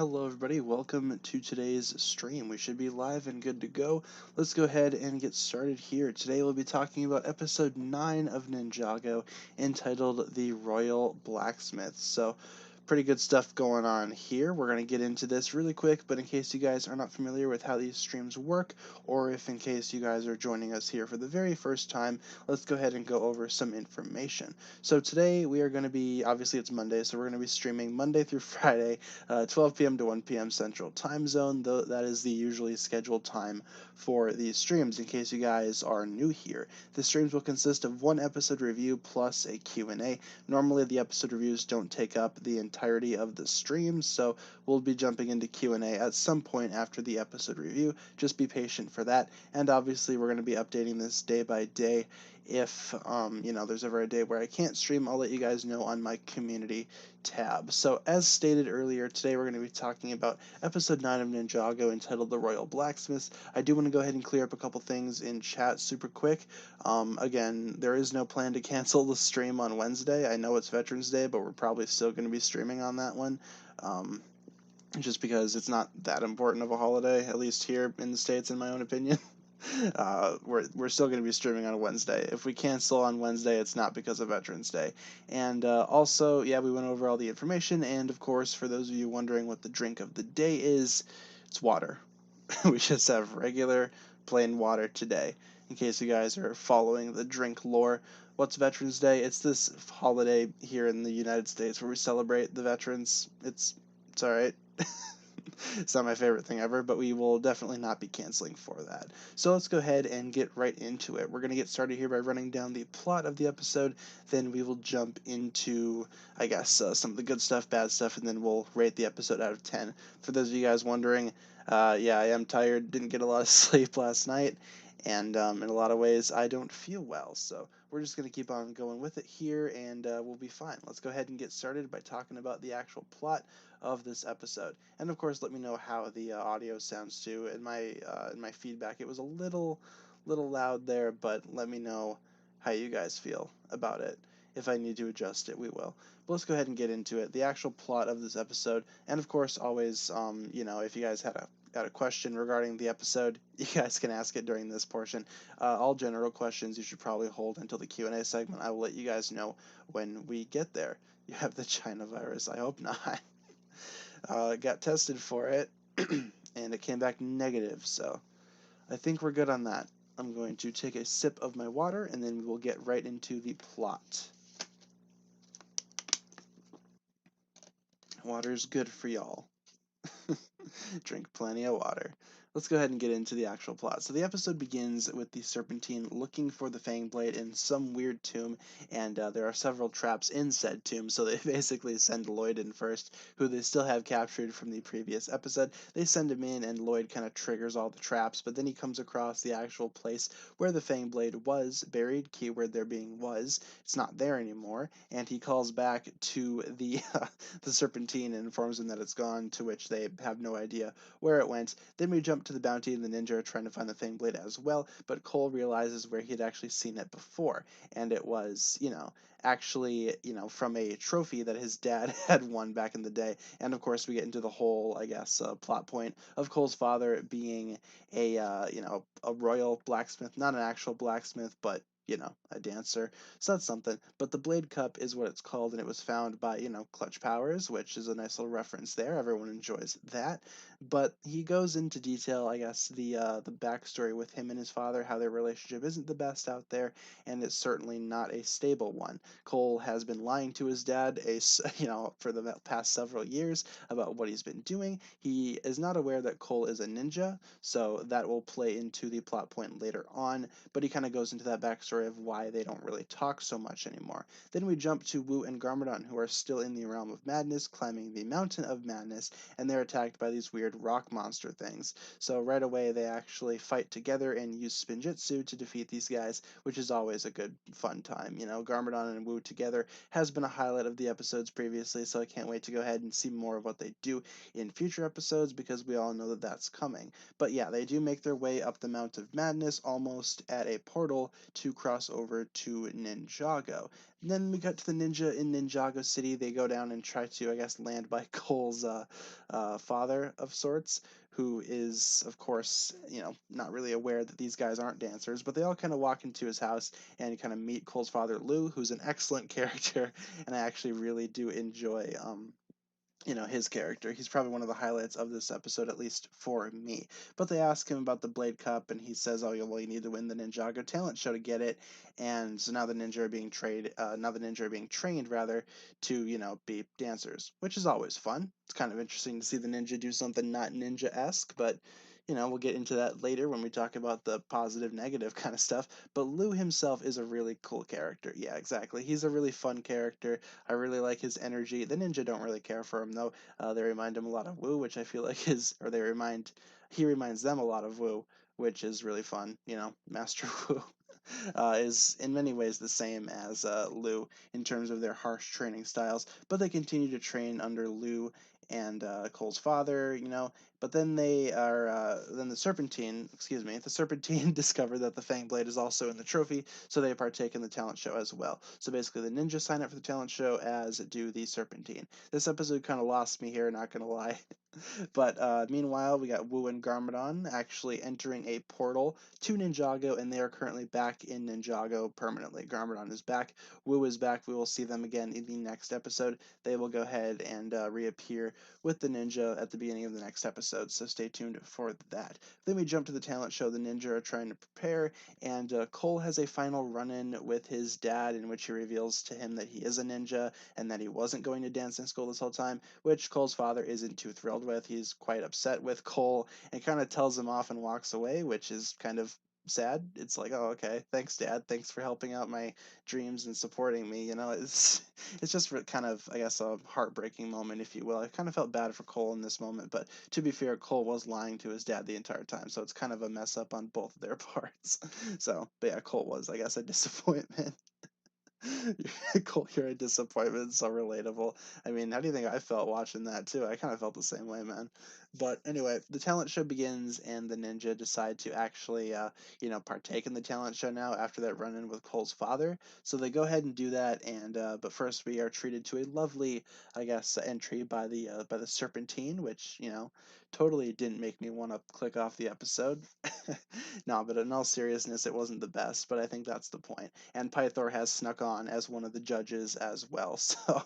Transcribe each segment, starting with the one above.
Hello everybody, welcome to today's stream. We should be live and good to go. Let's go ahead and get started here. Today we'll be talking about episode 9 of Ninjago, entitled The Royal Blacksmiths. So, pretty good stuff going on here. We're going to get into this really quick, but in case you guys are not familiar with how these streams work, or if in case you guys are joining us here for the very first time, let's go ahead and go over some information. So today we are going to be, obviously it's Monday, so we're going to be streaming Monday through Friday, 12 p.m. to 1 p.m. Central Time Zone. Though that is the usually scheduled time for these streams. In case you guys are new here, the streams will consist of one episode review plus a Q&A. Normally, the episode reviews don't take up the entirety of the stream, so we'll be jumping into Q&A at some point after the episode review. Just be patient for that. And obviously, we're going to be updating this day by day. If there's ever a day where I can't stream, I'll let you guys know on my community tab. So as stated earlier, today we're going to be talking about episode 9 of Ninjago, entitled The Royal Blacksmiths. I do want to go ahead and clear up a couple things in chat super quick. Again, there is no plan to cancel the stream on Wednesday. I know it's Veterans Day, but we're probably still going to be streaming on that one. Just because it's not that important of a holiday, at least here in the States, in my own opinion. We're still going to be streaming on Wednesday. If we cancel on Wednesday, it's not because of Veterans Day. And also, yeah, we went over all the information. And of course, for those of you wondering what the drink of the day is, it's water. We just have regular plain water today. In case you guys are following the drink lore, what's Veterans Day? It's this holiday here in the United States where we celebrate the veterans. It's all right. It's not my favorite thing ever, but we will definitely not be canceling for that. So let's go ahead and get right into it. We're going to get started here by running down the plot of the episode. Then we will jump into, I guess, some of the good stuff, bad stuff, and then we'll rate the episode out of 10. For those of you guys wondering, yeah, I am tired, didn't get a lot of sleep last night, and in a lot of ways, I don't feel well. So we're just going to keep on going with it here, and we'll be fine. Let's go ahead and get started by talking about the actual plot of this episode. And of course, let me know how the audio sounds too. In my feedback, it was a little loud there, but let me know how you guys feel about it. If I need to adjust it, we will. But let's go ahead and get into it. The actual plot of this episode, and of course, always, if you guys had a question regarding the episode, you guys can ask it during this portion. All general questions you should probably hold until the Q&A segment. I will let you guys know when we get there. You have the China virus. I hope not. Got tested for it, and it came back negative, so I think we're good on that. I'm going to take a sip of my water, and then we will get right into the plot. Water's good for y'all. Drink plenty of water. Let's go ahead and get into the actual plot. So the episode begins with the Serpentine looking for the Fang Blade in some weird tomb, and there are several traps in said tomb, so they basically send Lloyd in first, who they still have captured from the previous episode. They send him in, and Lloyd kind of triggers all the traps, but then he comes across the actual place where the Fang Blade was buried, keyword there being was. It's not there anymore, and he calls back to the Serpentine and informs them that it's gone, to which they have no idea where it went. Then we jump to the Bounty and the Ninja are trying to find the Fang Blade as well, but Cole realizes where he had actually seen it before, and it was, actually, from a trophy that his dad had won back in the day. And of course, we get into the whole, I guess, plot point of Cole's father being a royal blacksmith, not an actual blacksmith, but a dancer. So that's something. But the Blade Cup is what it's called, and it was found by, Clutch Powers, which is a nice little reference there. Everyone enjoys that. But he goes into detail, I guess, the backstory with him and his father, how their relationship isn't the best out there, and it's certainly not a stable one. Cole has been lying to his dad, for the past several years about what he's been doing. He is not aware that Cole is a ninja, so that will play into the plot point later on. But he kind of goes into that backstory of why they don't really talk so much anymore. Then we jump to Wu and Garmadon, who are still in the realm of madness, climbing the mountain of madness, and they're attacked by these weird weird rock monster things. So right away they actually fight together and use spinjitzu to defeat these guys, which is always a good fun time. You know, Garmadon and Wu together has been a highlight of the episodes previously, so I can't wait to go ahead and see more of what they do in future episodes because we all know that that's coming. But yeah, they do make their way up the Mount of Madness almost at a portal to cross over to Ninjago. And then we got to the ninja in Ninjago City. They go down and try to, I guess, land by Cole's father of sorts, who is, of course, you know, not really aware that these guys aren't dancers, but they all kind of walk into his house and kind of meet Cole's father, Lou, who's an excellent character, and I actually really do enjoy you know, his character. He's probably one of the highlights of this episode, at least for me. But they ask him about the Blade Cup, and he says, "Oh, yeah, well, you need to win the Ninjago talent show to get it." And so now the ninja are being trained rather to, you know, be dancers, which is always fun. It's kind of interesting to see the ninja do something not ninja-esque, but you know, we'll get into that later when we talk about the positive negative kind of stuff. But Lou himself is a really cool character. Yeah, exactly. He's a really fun character. I really like his energy. The ninja don't really care for him though. They remind him a lot of Wu, which I feel like he reminds them a lot of Wu, which is really fun. You know, Master Wu is in many ways the same as Liu in terms of their harsh training styles, but they continue to train under Liu and Cole's father, you know. But then the Serpentine discover that the Fang Blade is also in the trophy, so they partake in the talent show as well. So basically, the ninja sign up for the talent show, as do the Serpentine. This episode kind of lost me here, not gonna lie. But meanwhile, we got Wu and Garmadon actually entering a portal to Ninjago, and they are currently back in Ninjago permanently. Garmadon is back. Wu is back. We will see them again in the next episode. They will go ahead and reappear with the ninja at the beginning of the next episode, so stay tuned for that. Then we jump to the talent show. The ninja are trying to prepare, and Cole has a final run-in with his dad in which he reveals to him that he is a ninja and that he wasn't going to dancing school this whole time, which Cole's father isn't too thrilled with. He's quite upset with Cole and kind of tells him off and walks away, which is kind of sad. It's like, oh, okay, thanks, Dad. Thanks for helping out my dreams and supporting me. You know, it's just kind of, I guess, a heartbreaking moment, if you will. I kind of felt bad for Cole in this moment, but to be fair, Cole was lying to his dad the entire time, so it's kind of a mess up on both of their parts. So, but yeah, Cole was, I guess, a disappointment. Cole, you're a disappointment. So relatable. I mean, how do you think I felt watching that too? I kind of felt the same way, man. But anyway, the talent show begins, and the ninja decide to actually, you know, partake in the talent show now after that run-in with Cole's father. So they go ahead and do that, and but first we are treated to a lovely, I guess, entry by the Serpentine, which you know, totally didn't make me want to click off the episode. No, but in all seriousness, it wasn't the best. But I think that's the point. And Pythor has snuck on as one of the judges as well. So,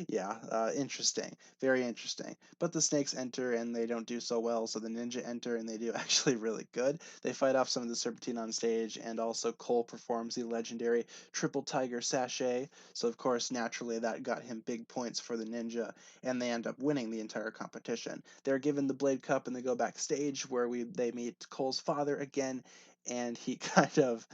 yeah, interesting, very interesting. But the snakes enter and they don't do so well. So the ninja enter and they do actually really good. They fight off some of the Serpentine on stage, and also Cole performs the legendary Triple Tiger Sachet. So of course, naturally, that got him big points for the ninja, and they end up winning the entire competition. They're given the Blade Cup and they go backstage where they meet Cole's father again, and he kind of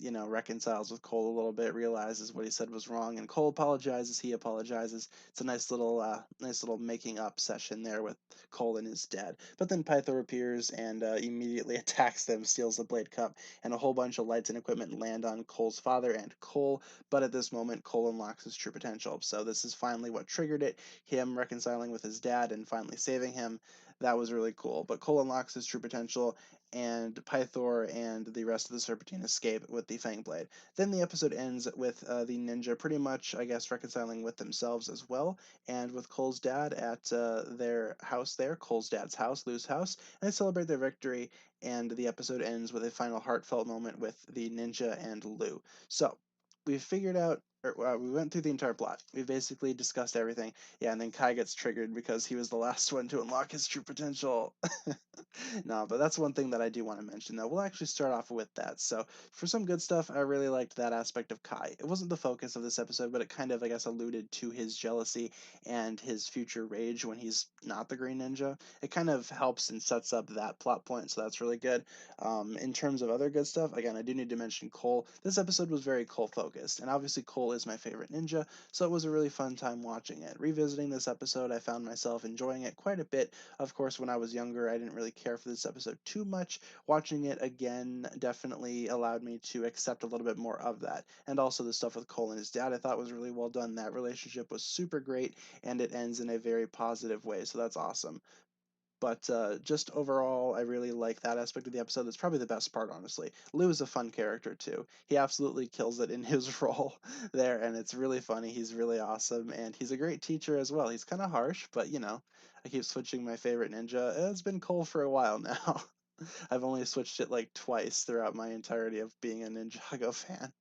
you know, reconciles with Cole a little bit, realizes what he said was wrong, and Cole apologizes. He apologizes. It's a nice little making up session there with Cole and his dad. But then Pythor appears and immediately attacks them, steals the Blade Cup, and a whole bunch of lights and equipment land on Cole's father and Cole. But at this moment, Cole unlocks his true potential. So this is finally what triggered it: him reconciling with his dad and finally saving him. That was really cool. But Cole unlocks his true potential, and Pythor and the rest of the Serpentine escape with the Fang Blade. Then the episode ends with the ninja pretty much, I guess, reconciling with themselves as well, and with Cole's dad at their house there, Cole's dad's house, Lou's house, and they celebrate their victory, and the episode ends with a final heartfelt moment with the ninja and Lou. So, we've figured out, we went through the entire plot. We basically discussed everything. Yeah, and then Kai gets triggered because he was the last one to unlock his true potential. No, but that's one thing that I do want to mention, though. We'll actually start off with that. So, for some good stuff, I really liked that aspect of Kai. It wasn't the focus of this episode, but it kind of, I guess, alluded to his jealousy and his future rage when he's not the Green Ninja. It kind of helps and sets up that plot point, so that's really good. In terms of other good stuff, again, I do need to mention Cole. This episode was very Cole focused, and obviously Cole Cole is my favorite ninja, so it was a really fun time watching it. Revisiting this episode, I found myself enjoying it quite a bit. Of course, when I was younger, I didn't really care for this episode too much. Watching it again definitely allowed me to accept a little bit more of that. And also the stuff with Cole and his dad I thought was really well done. That relationship was super great, and it ends in a very positive way, so that's awesome. But just overall, I really like that aspect of the episode. That's probably the best part, honestly. Lou is a fun character, too. He absolutely kills it in his role there, and it's really funny. He's really awesome, and he's a great teacher as well. He's kind of harsh, but I keep switching my favorite ninja. It's been Cole for a while now. I've only switched it like twice throughout my entirety of being a Ninjago fan.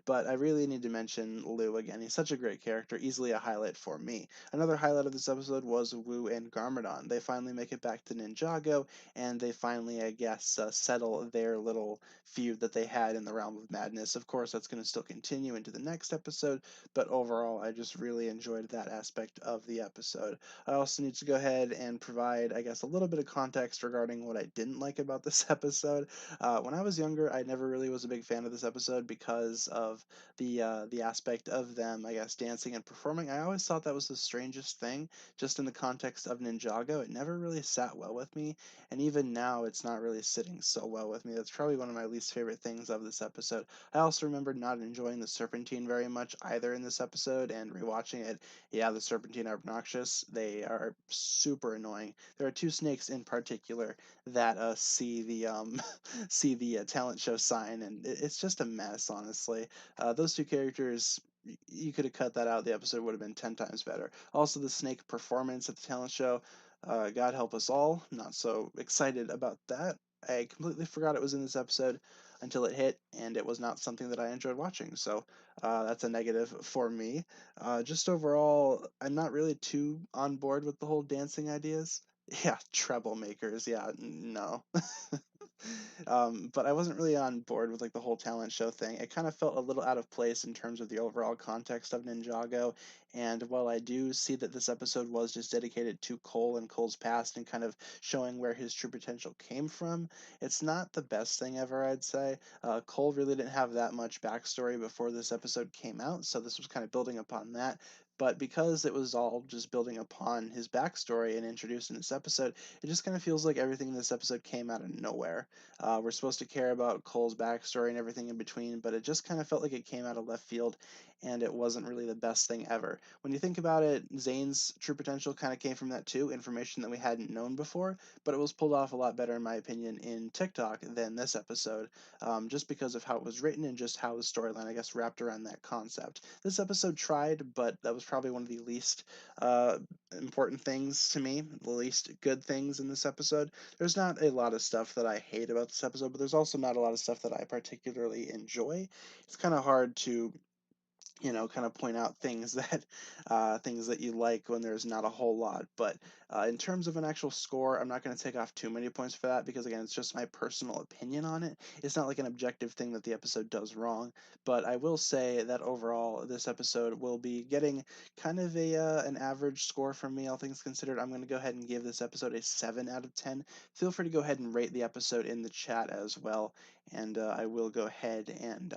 But I really need to mention Lou again. He's such a great character, easily a highlight for me. Another highlight of this episode was Wu and Garmadon. They finally make it back to Ninjago, and they finally, I guess, settle their little feud that they had in the Realm of Madness. Of course, that's going to still continue into the next episode, but overall, I just really enjoyed that aspect of the episode. I also need to go ahead and provide, I guess, a little bit of context regarding what I didn't like about this episode. When I was younger, I never really was a big fan of this episode because of the aspect of them, I guess, dancing and performing. I always thought that was the strangest thing, just in the context of Ninjago. It never really sat well with me, and even now, it's not really sitting so well with me. That's probably one of my least favorite things of this episode. I also remember not enjoying the Serpentine very much either in this episode, and rewatching it, yeah, the Serpentine are obnoxious. They are super annoying. There are two snakes in particular that see the see the talent show sign, and it's just a mess, honestly. Those two characters, you could have cut that out. The episode would have been 10 times better. Also, the snake performance at the talent show, God help us all. Not so excited about that. I completely forgot it was in this episode until it hit, and it was not something that I enjoyed watching. So that's a negative for me. Just overall, I'm not really too on board with the whole dancing ideas. Yeah, treble makers. Yeah, no. But I wasn't really on board with like the whole talent show thing. It kind of felt a little out of place in terms of the overall context of Ninjago. And while I do see that this episode was just dedicated to Cole and Cole's past and kind of showing where his true potential came from, it's not the best thing ever, I'd say. Cole really didn't have that much backstory before this episode came out, so this was kind of building upon that. But because it was all just building upon his backstory and introduced in this episode, it just kind of feels like everything in this episode came out of nowhere. We're supposed to care about Cole's backstory and everything in between, but it just kind of felt like it came out of left field, and it wasn't really the best thing ever. When you think about it, Zane's true potential kind of came from that too, information that we hadn't known before, but it was pulled off a lot better, in my opinion, in TikTok than this episode, just because of how it was written and just how the storyline, I guess, wrapped around that concept. This episode tried, but that was probably one of the least important things to me, the least good things in this episode. There's not a lot of stuff that I hate about this episode, but there's also not a lot of stuff that I particularly enjoy. It's kind of hard to kind of point out things that you like when there's not a whole lot. But in terms of an actual score, I'm not going to take off too many points for that because again, it's just my personal opinion on it. It's not like an objective thing that the episode does wrong. But I will say that overall, this episode will be getting kind of a an average score from me, all things considered. I'm going to go ahead and give this episode a 7 out of 10. Feel free to go ahead and rate the episode in the chat as well, and I will go ahead and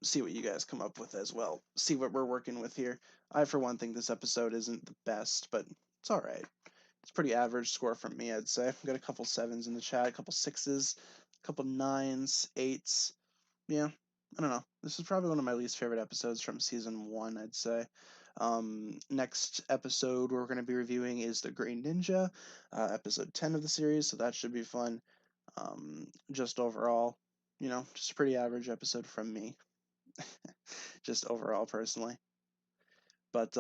see what you guys come up with as well. See what we're working with here. I, for one, think this episode isn't the best, but it's all right. It's pretty average score from me, I'd say. I've got a couple sevens in the chat, a couple sixes, a couple nines, eights. Yeah, I don't know. This is probably one of my least favorite episodes from season one, I'd say. Next episode we're going to be reviewing is The Green Ninja, episode 10 of the series, so that should be fun. Just overall, just a pretty average episode from me, just overall personally. But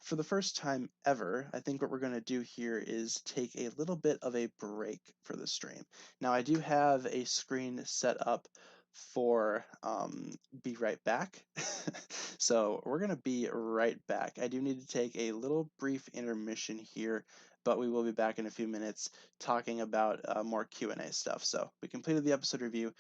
for the first time ever, I think what we're going to do here is take a little bit of a break for the stream. Now, I do have a screen set up for be right back. So we're going to be right back. I do need to take a little brief intermission here, but we will be back in a few minutes talking about more Q&A stuff. So we completed the episode review.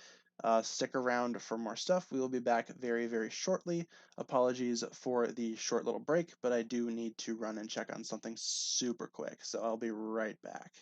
Stick around for more stuff. We will be back very, very shortly. Apologies for the short little break, but I do need to run and check on something super quick, so I'll be right back.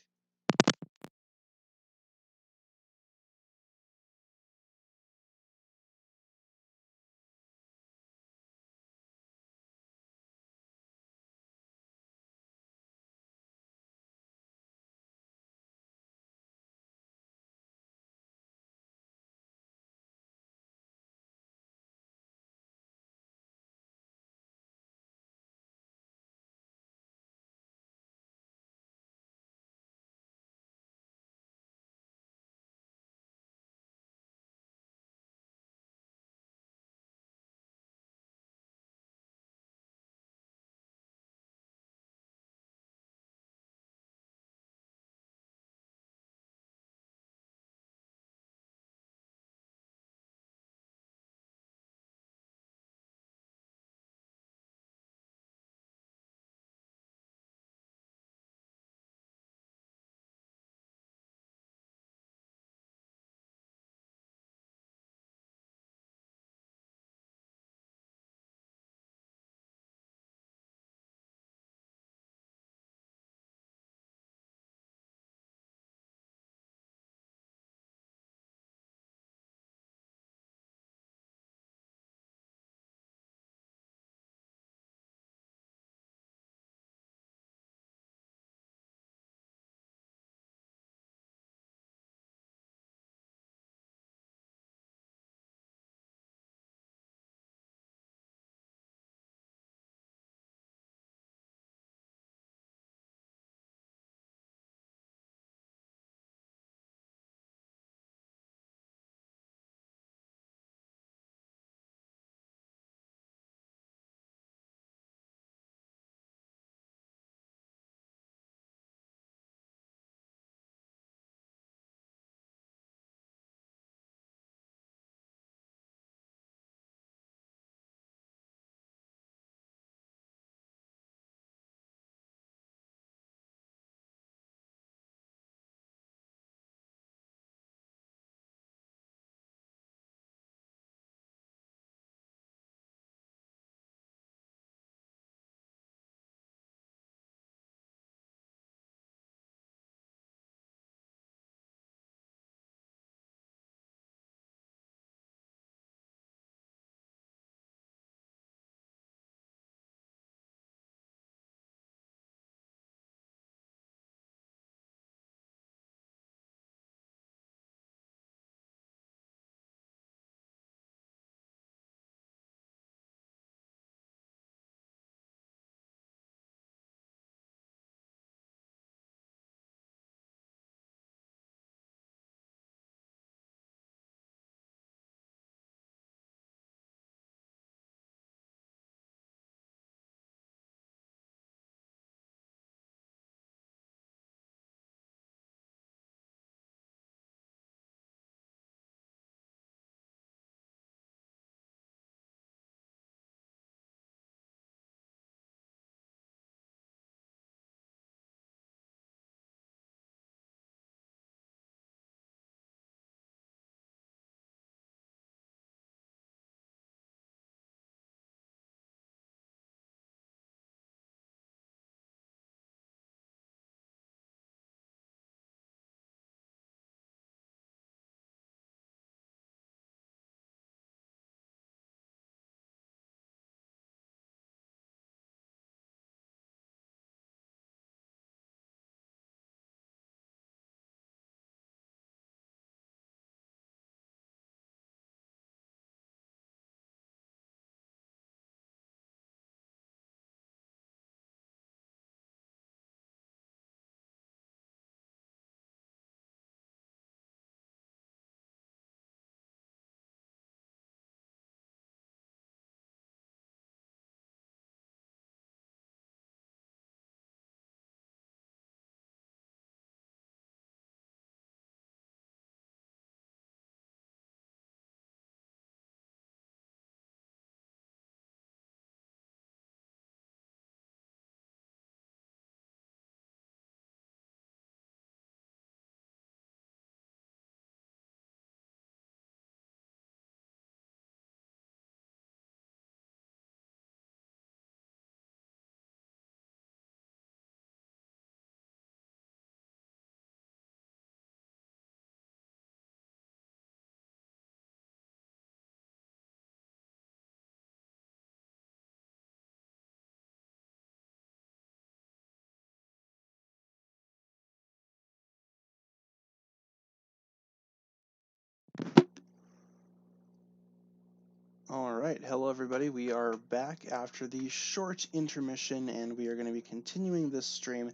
All right, hello everybody. We are back after the short intermission, and we are going to be continuing this stream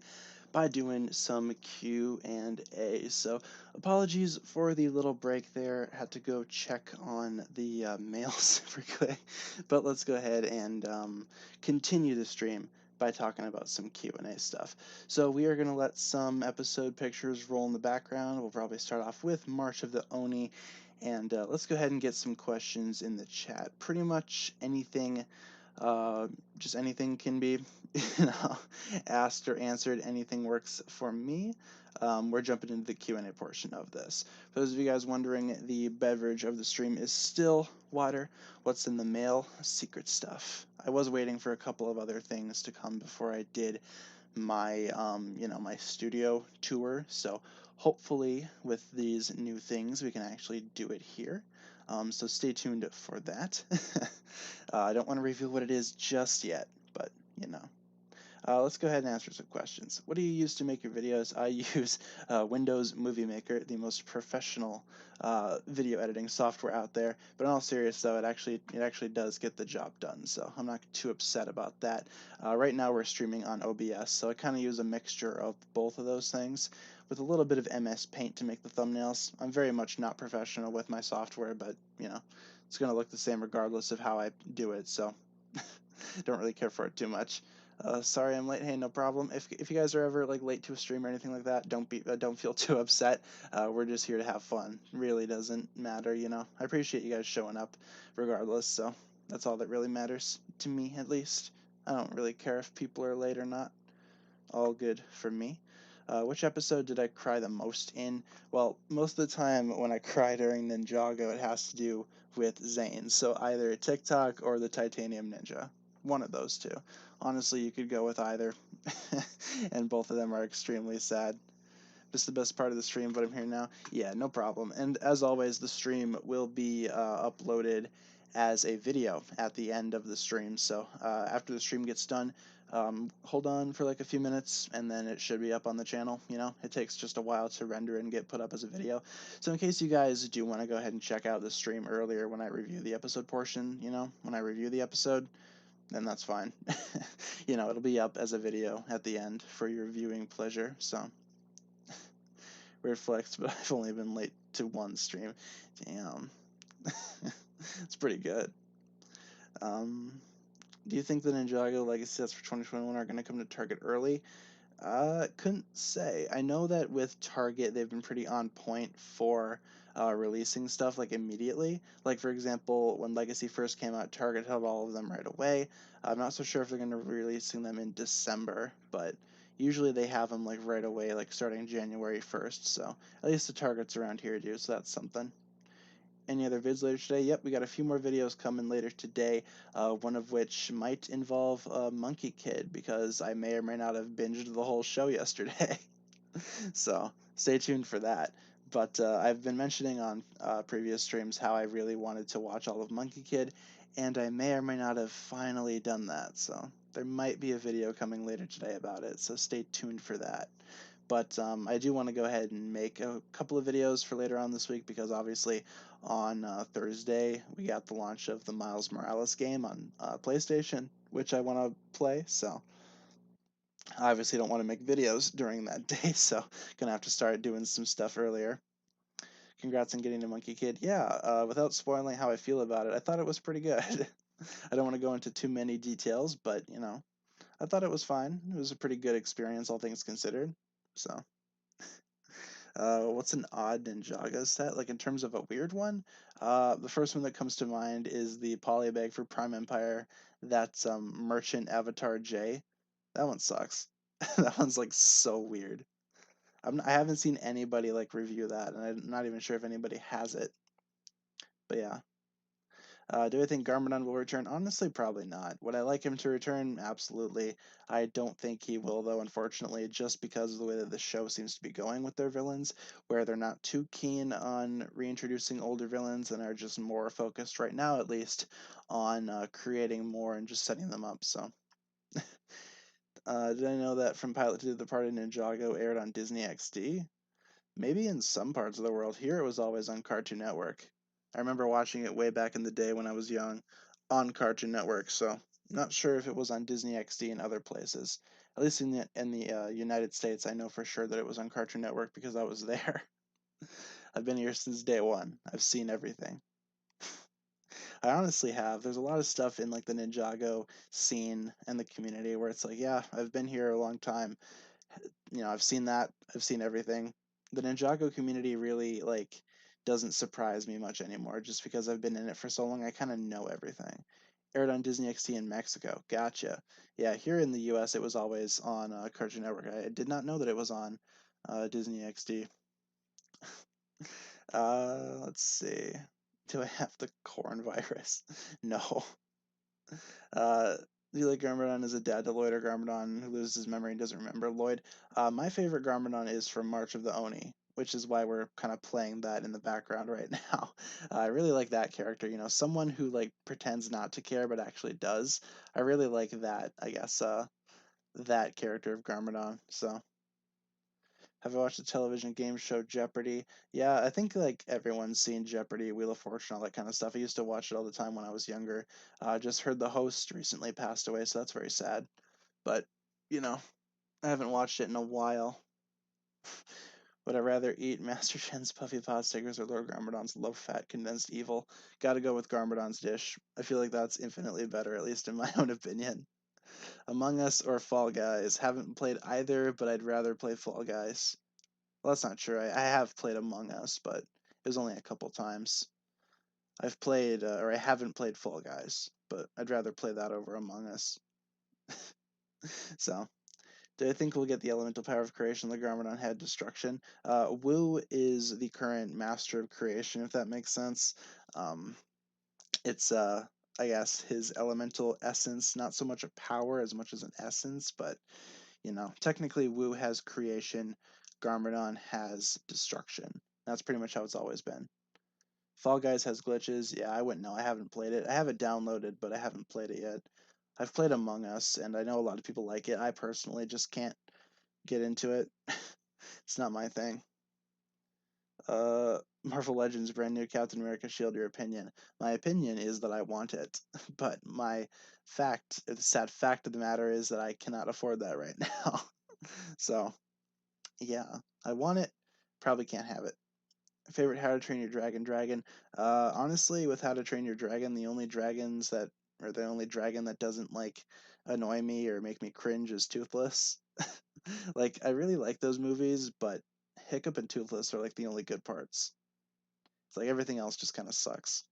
by doing some Q&A. So apologies for the little break there. Had to go check on the mail super quick, but let's go ahead and continue the stream by talking about some Q&A stuff. So we are going to let some episode pictures roll in the background. We'll probably start off with March of the Oni, and let's go ahead and get some questions in the chat. Pretty much anything, just anything can be asked or answered. Anything works for me. We're jumping into the Q&A portion of this. For those of you guys wondering, the beverage of the stream is still water. What's in the mail? Secret stuff. I was waiting for a couple of other things to come before I did my my studio tour, so hopefully with these new things we can actually do it here. So stay tuned for that. I don't want to reveal what it is just yet, but let's go ahead and answer some questions. What do you use to make your videos? I use Windows Movie Maker, the most professional video editing software out there. But in all seriousness, though, it actually does get the job done. So I'm not too upset about that. Right now we're streaming on OBS, so I kind of use a mixture of both of those things, with a little bit of MS Paint to make the thumbnails. I'm very much not professional with my software, but it's going to look the same regardless of how I do it. So don't really care for it too much. Sorry I'm late. Hey, no problem. If you guys are ever like late to a stream or anything like that, don't feel too upset. We're just here to have fun. Really doesn't matter, I appreciate you guys showing up, regardless. So that's all that really matters to me, at least. I don't really care if people are late or not. All good for me. Which episode did I cry the most in? Well, most of the time when I cry during Ninjago, it has to do with Zane. So either TikTok or the Titanium Ninja. One of those two. Honestly, you could go with either. And both of them are extremely sad. This is the best part of the stream, but I'm here now. Yeah, no problem. And as always, the stream will be uploaded as a video at the end of the stream. So after the stream gets done, hold on for like a few minutes, and then it should be up on the channel. It takes just a while to render and get put up as a video. So in case you guys do want to go ahead and check out the stream earlier when I review the episode portion, when I review the episode, then that's fine. It'll be up as a video at the end for your viewing pleasure. So weird flex, but I've only been late to one stream. Damn. It's pretty good. Do you think the Ninjago legacy sets for 2021 are going to come to Target early? Couldn't say. I know that with Target, they've been pretty on point for releasing stuff like immediately. Like, for example, when Legacy first came out, Target held all of them right away. I'm not so sure if they're going to be releasing them in December, but usually they have them like right away, like starting January 1st. So at least the Targets around here do, so that's something. Any other vids later today? Yep, we got a few more videos coming later today, one of which might involve Monkey Kid, because I may or may not have binged the whole show yesterday. So stay tuned for that. But I've been mentioning on previous streams how I really wanted to watch all of Monkey Kid, and I may or may not have finally done that. So there might be a video coming later today about it, so stay tuned for that. But I do want to go ahead and make a couple of videos for later on this week, because obviously on Thursday we got the launch of the Miles Morales game on PlayStation, which I want to play. So I obviously don't want to make videos during that day, so gonna have to start doing some stuff earlier. Congrats on getting to Monkey Kid. Yeah, without spoiling how I feel about it, I thought it was pretty good. I don't want to go into too many details, but I thought it was fine. It was a pretty good experience, all things considered. So what's an odd Ninjago set? Like in terms of a weird one? The first one that comes to mind is the polybag for Prime Empire. That's Merchant Avatar J. That one sucks. That one's like so weird. I haven't seen anybody like review that, and I'm not even sure if anybody has it. But yeah. Do I think Garmadon will return? Honestly, probably not. Would I like him to return? Absolutely. I don't think he will, though, unfortunately, just because of the way that the show seems to be going with their villains, where they're not too keen on reintroducing older villains and are just more focused, right now at least, on creating more and just setting them up. So, did I know that From Pilot to the Departed Ninjago aired on Disney XD? Maybe in some parts of the world. Here it was always on Cartoon Network. I remember watching it way back in the day when I was young on Cartoon Network, so not sure if it was on Disney XD and other places. At least in the United States, I know for sure that it was on Cartoon Network because I was there. I've been here since day one. I've seen everything. I honestly have. There's a lot of stuff in like the Ninjago scene and the community where it's like, yeah, I've been here a long time. I've seen that. I've seen everything. The Ninjago community really like doesn't surprise me much anymore just because I've been in it for so long. I kind of know everything. Aired on Disney XD in Mexico. Gotcha. Yeah, here in the US it was always on Cartoon Network. I did not know that it was on Disney XD. Let's see. Do I have the corn virus? No. Uh, Leela Garmadon is a dad to Lloyd or Garmadon who loses his memory and doesn't remember Lloyd. My favorite Garmadon is from March of the Oni, which is why we're kind of playing that in the background right now. I really like that character. Someone who like pretends not to care but actually does. I really like that. I guess that character of Garmadon. So. Have you watched the television game show Jeopardy? Yeah, I think like everyone's seen Jeopardy, Wheel of Fortune, all that kind of stuff. I used to watch it all the time when I was younger. Just heard the host recently passed away, so that's very sad. But, you know, I haven't watched it in a while. Would I rather eat Master Chen's Puffy Pot Stickers or Lord Garmadon's low-fat condensed evil? Gotta go with Garmadon's dish. I feel like that's infinitely better, at least in my own opinion. Among Us or Fall Guys? Haven't played either, but I'd rather play Fall Guys. Well, that's not true. I have played Among Us, but it was only a couple times. I've played, or I haven't played Fall Guys, but I'd rather play that over Among Us. So, do I think we'll get the elemental power of creation? The Garmadon had destruction. Wu is the current master of creation, if that makes sense. It's, I guess, his elemental essence, not so much a power as much as an essence, but technically Wu has creation, Garmadon has destruction. That's pretty much how it's always been. Fall Guys has glitches. Yeah, I wouldn't know. I haven't played it. I have it downloaded, but I haven't played it yet. I've played Among Us, and I know a lot of people like it. I personally just can't get into it. It's not my thing. Marvel Legends brand new Captain America Shield, your opinion. My opinion is that I want it, but the sad fact of the matter is that I cannot afford that right now. So, yeah, I want it, probably can't have it. Favorite How to Train Your Dragon? Honestly, with How to Train Your Dragon, the only dragon that doesn't like annoy me or make me cringe is Toothless. Like, I really like those movies, but Hiccup and Toothless are like the only good parts. It's like everything else just kind of sucks.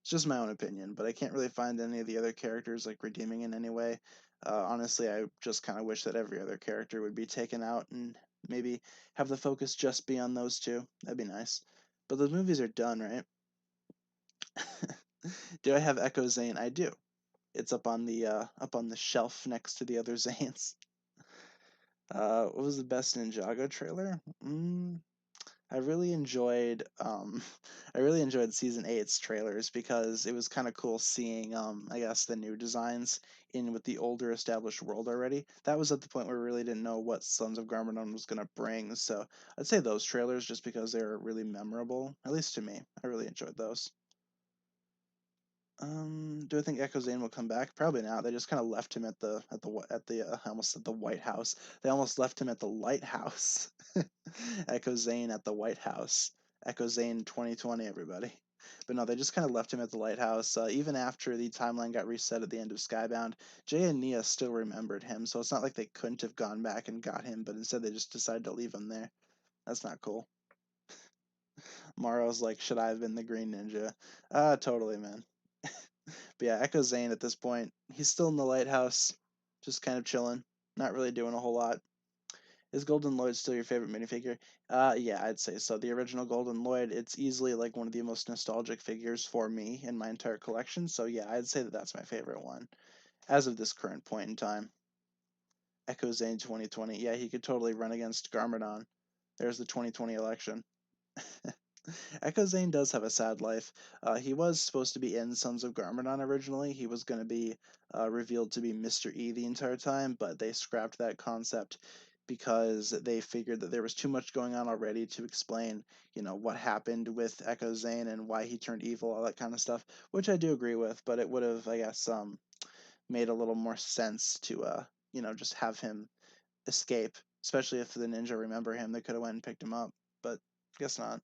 It's just my own opinion, but I can't really find any of the other characters like redeeming in any way. Honestly, I just kind of wish that every other character would be taken out and maybe have the focus just be on those two. That'd be nice. But those movies are done, right? Do I have Echo Zane? I do. It's up on the shelf next to the other Zanes. What was the best Ninjago trailer? I really enjoyed I really enjoyed season eight's trailers because it was kind of cool seeing I guess the new designs in with the older established world already. That was at the point where we really didn't know what Sons of Garmadon was gonna bring, so I'd say those trailers just because they were really memorable, at least to me. I really enjoyed those. Do I think Echo Zane will come back? Probably not. They just kind of left him at the I almost said the White House. They almost left him at the Lighthouse. Echo Zane at the White House. Echo Zane 2020, everybody. But no, they just kind of left him at the lighthouse. Even after the timeline got reset at the end of Skybound, Jay and Nia still remembered him, so it's not like they couldn't have gone back and got him, but instead they just decided to leave him there. That's not cool. Morrow's like, should I have been the Green Ninja? Totally, man. But yeah, Echo Zane at this point, he's still in the lighthouse, just kind of chilling, not really doing a whole lot. Is Golden Lloyd still your favorite minifigure? Yeah, I'd say so. The original Golden Lloyd, it's easily like one of the most nostalgic figures for me in my entire collection. So yeah, I'd say that that's my favorite one as of this current point in time. Echo Zane 2020. Yeah, he could totally run against Garmadon. There's the 2020 election. Echo Zane does have a sad life. He was supposed to be in Sons of Garmadon originally. He was going to be revealed to be Mr. E the entire time, but they scrapped that concept because they figured that there was too much going on already to explain, what happened with Echo Zane and why he turned evil, all that kind of stuff, which I do agree with, but it would have, I guess, made a little more sense to, just have him escape, especially if the ninja remember him. They could have went and picked him up, but I guess not.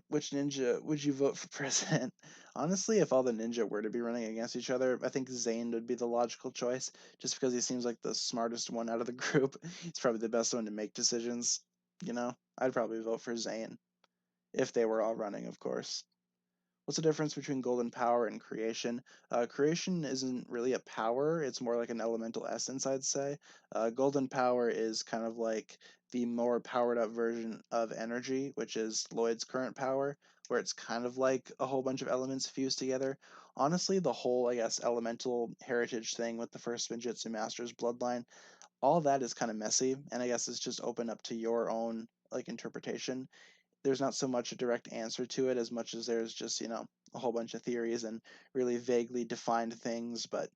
Which ninja would you vote for president? Honestly, if all the ninja were to be running against each other, I think Zane would be the logical choice, just because he seems like the smartest one out of the group. He's probably the best one to make decisions. I'd probably vote for Zane if they were all running, of course. What's the difference between golden power and creation? Creation isn't really a power, it's more like an elemental essence, I'd say. Golden power is kind of like the more powered up version of energy, which is Lloyd's current power, where it's kind of like a whole bunch of elements fused together. Honestly, the whole, I guess, elemental heritage thing with the first Spinjitzu Master's bloodline, all that is kind of messy, and I guess it's just open up to your own like interpretation. There's not so much a direct answer to it as much as there's just, a whole bunch of theories and really vaguely defined things. But,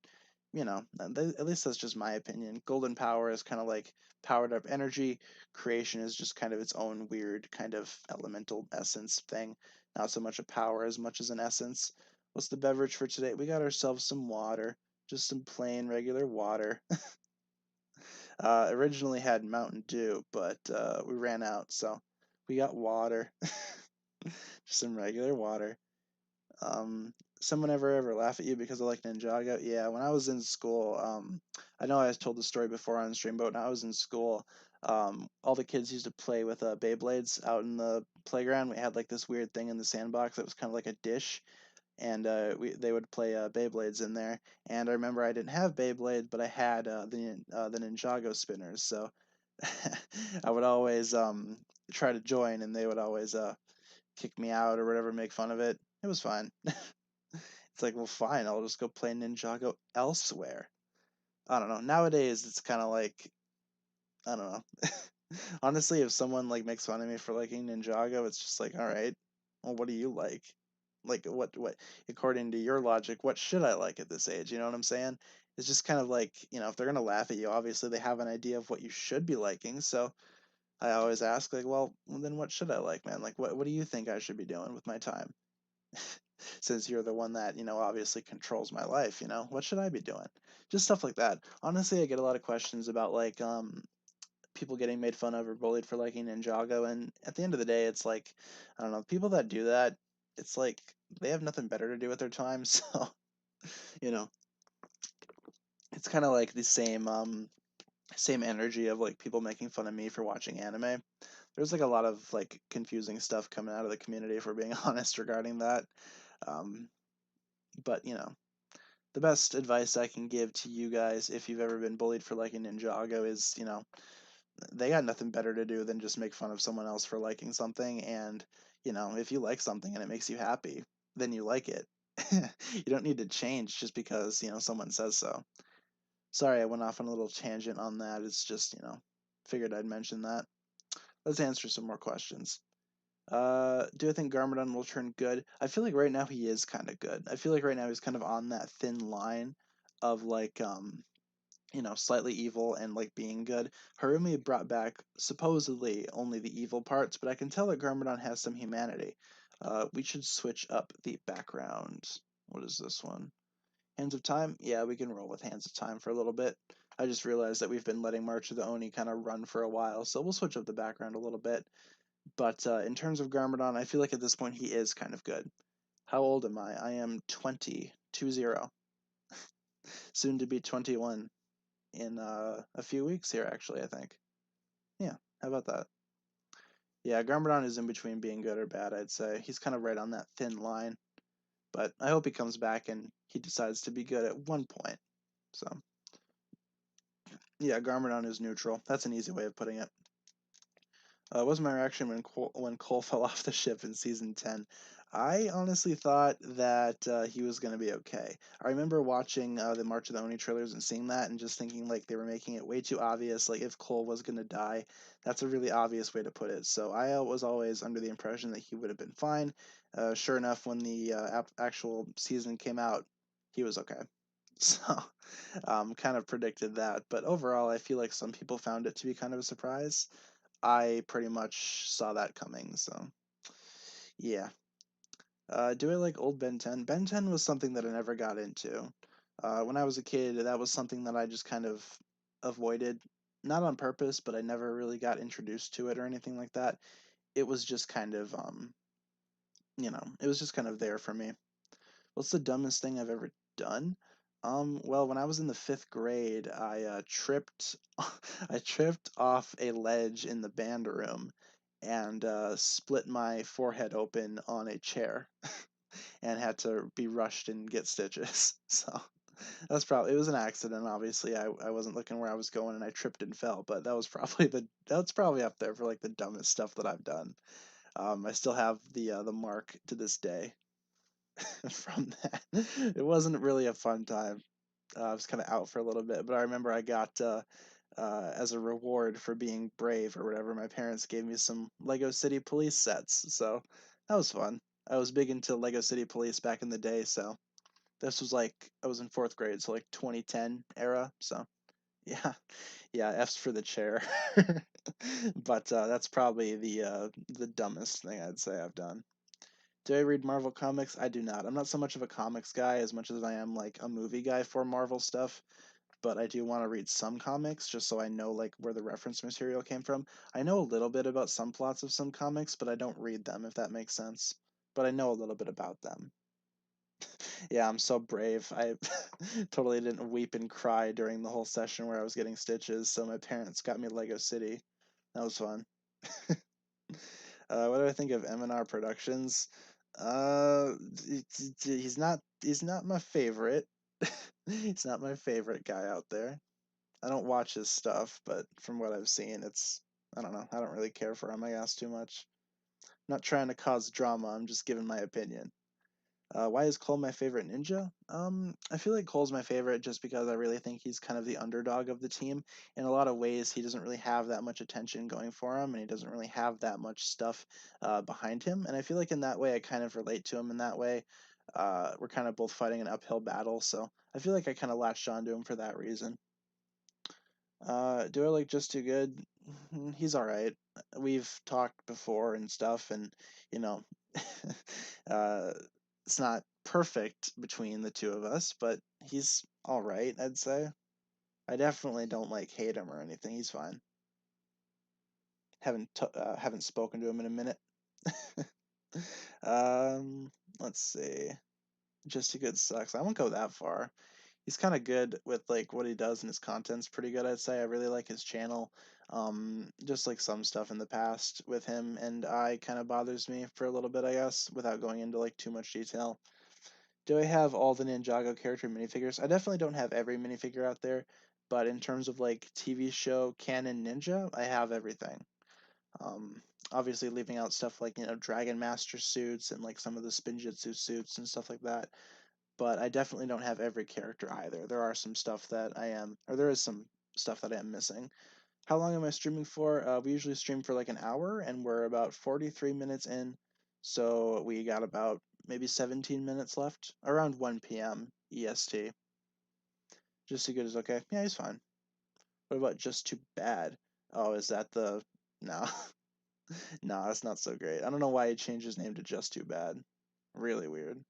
at least that's just my opinion. Golden power is kind of like powered up energy. Creation is just kind of its own weird kind of elemental essence thing. Not so much a power as much as an essence. What's the beverage for today? We got ourselves some water. Just some plain regular water. Originally had Mountain Dew, but we ran out, so we got water. Just some regular water. Someone ever laugh at you because I like Ninjago? Yeah, when I was in school, I know I told the story before on stream, but when I was in school, all the kids used to play with Beyblades out in the playground. We had like this weird thing in the sandbox that was kind of like a dish, and they would play Beyblades in there. And I remember I didn't have Beyblade, but I had the Ninjago spinners, so I would always try to join, and they would always kick me out or whatever, make fun of it. It was fine. It's like, well, fine, I'll just go play Ninjago elsewhere. I don't know. Nowadays, it's kind of like, I don't know. Honestly, if someone like makes fun of me for liking Ninjago, it's just like, all right, well, what do you like? Like, what? According to your logic, what should I like at this age? You know what I'm saying? It's just kind of like, if they're gonna laugh at you, obviously they have an idea of what you should be liking. So I always ask, like, well, then what should I like, man? Like, what do you think I should be doing with my time? Since you're the one that, obviously controls my life, what should I be doing? Just stuff like that. Honestly, I get a lot of questions about like people getting made fun of or bullied for liking Ninjago, and at the end of the day, it's like, I don't know, people that do that, it's like they have nothing better to do with their time, so you know, it's kind of like the same energy of like people making fun of me for watching anime. There's like a lot of like confusing stuff coming out of the community, if we're being honest, regarding that. Um, but the best advice I can give to you guys if you've ever been bullied for liking Ninjago is, they got nothing better to do than just make fun of someone else for liking something. And, if you like something and it makes you happy, then you like it. You don't need to change just because, someone says so. Sorry, I went off on a little tangent on that. It's just, figured I'd mention that. Let's answer some more questions. Do I think Garmadon will turn good? I feel like right now he is kind of good. I feel like right now he's kind of on that thin line of like slightly evil and like being good. Harumi brought back supposedly only the evil parts, but I can tell that Garmadon has some humanity. We should switch up the background. What is this one? Hands of Time? Yeah, we can roll with Hands of Time for a little bit. I just realized that we've been letting March of the Oni kind of run for a while, so we'll switch up the background a little bit. But in terms of Garmadon, I feel like at this point he is kind of good. How old am I? I am 20, 20. Soon to be 21 in a few weeks here, actually, I think. Yeah, how about that? Yeah, Garmadon is in between being good or bad, I'd say. He's kind of right on that thin line. But I hope he comes back and he decides to be good at one point. So, yeah, Garmadon is neutral. That's an easy way of putting it. What was my reaction when Cole fell off the ship in season 10? I honestly thought that he was going to be okay. I remember watching the March of the Oni trailers and seeing that and just thinking like they were making it way too obvious. Like if Cole was going to die, that's a really obvious way to put it. So I was always under the impression that he would have been fine. Sure enough, when the actual season came out, he was okay. So, kind of predicted that. But overall, I feel like some people found it to be kind of a surprise. I pretty much saw that coming. So, yeah. Do I like old Ben 10? Ben 10 was something that I never got into. When I was a kid, that was something that I just kind of avoided. Not on purpose, but I never really got introduced to it or anything like that. It was just kind of, it was just kind of there for me. What's the dumbest thing I've ever done? Well, when I was in the fifth grade, I tripped, I tripped off a ledge in the band room, and split my forehead open on a chair, and had to be rushed and get stitches. So that's probably, it was an accident. Obviously, I wasn't looking where I was going, and I tripped and fell. But that's probably up there for like the dumbest stuff that I've done. I still have the mark to this day from that. It wasn't really a fun time. I was kind of out for a little bit, but I remember I got as a reward for being brave or whatever, my parents gave me some Lego City Police sets, so that was fun. I was big into Lego City Police back in the day, so this was like I was in fourth grade, so like 2010 era. So yeah, yeah, F's for the chair. But that's probably the dumbest thing I'd say I've done. Do I read Marvel comics? I do not. I'm not so much of a comics guy as much as I am like a movie guy for Marvel stuff, but I do want to read some comics just so I know like where the reference material came from. I know a little bit about some plots of some comics, but I don't read them if that makes sense. But I know a little bit about them. Yeah, I'm so brave. I totally didn't weep and cry during the whole session where I was getting stitches, so my parents got me Lego City. That was fun. What do I think of M&R Productions? Uh, he's not my favorite. He's not my favorite guy out there. I don't watch his stuff, but from what I've seen, I don't know. I don't really care for him, I guess, too much. I'm not trying to cause drama. I'm just giving my opinion. Why is Cole my favorite ninja? I feel like Cole's my favorite just because I really think he's kind of the underdog of the team. In a lot of ways, he doesn't really have that much attention going for him, and he doesn't really have that much stuff behind him. And I feel like in that way, I kind of relate to him in that way. We're kind of both fighting an uphill battle, so I feel like I kind of latched onto him for that reason. Do I like Just Too Good? He's all right. We've talked before and stuff, and you know, uh, it's not perfect between the two of us, but he's all right, I'd say. I definitely don't like hate him or anything. He's fine. Haven't spoken to him in a minute. um, let's see. Just Too Good sucks. I won't go that far. He's kind of good with like what he does, and his content's pretty good, I'd say. I really like his channel. Just like some stuff in the past with him and I kind of bothers me for a little bit, I guess, without going into like too much detail. Do I have all the Ninjago character minifigures? I definitely don't have every minifigure out there, but in terms of like TV show canon ninja, I have everything. Um, Obviously leaving out stuff like, Dragon Master suits and like some of the Spinjitzu suits and stuff like that, but I definitely don't have every character either. There is some stuff that I am missing. How long am I streaming for? We usually stream for like an hour, and we're about 43 minutes in, so we got about maybe 17 minutes left, around 1 p.m. EST. Just Too Good is okay. Yeah, he's fine. What about Just Too Bad? Oh, is that the... No. No, that's not so great. I don't know why he changed his name to Just Too Bad. Really weird.